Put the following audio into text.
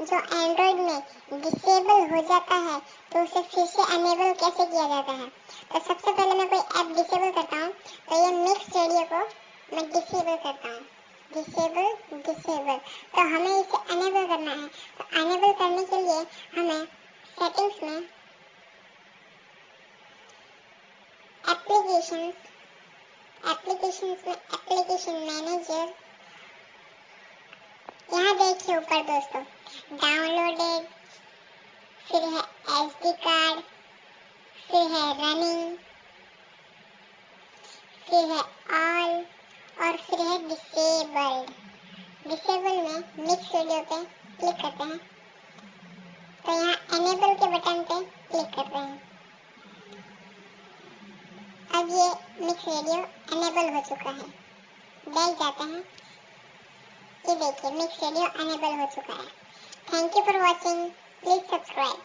जो एंड्रॉइड में डिसेबल हो जाता है तो उसे फिर से एनेबल कैसे किया जाता है। तो सबसे पहले मैं कोई ऐप डिसेबल करता हूँ, तो ये मिक्स रेडियो को मैं डिसेबल करता हूँ। डिसेबल तो हमें इसे एनेबल करना है। तो एनेबल करने के लिए हमें सेटिंग्स में एप्लीकेशंस में एप्लीकेशन मैनेजर, यहाँ देखिए ऊपर दोस्तों, डाउनलोडेड, फिर है एसडी कार्ड, फिर है रनिंग, फिर है ऑल और फिर है डिसेबल्ड। डिसेबल में मिक्स रेडियो पे क्लिक करते हैं, तो यहाँ एनेबल के बटन पे क्लिक करते हैं। अब ये मिक्स रेडियो एनेबल हो चुका है। बैक जाते हैं, ये देखिए मिक्स रेडियो एनेबल हो चुका है। Thank you for watching, please subscribe.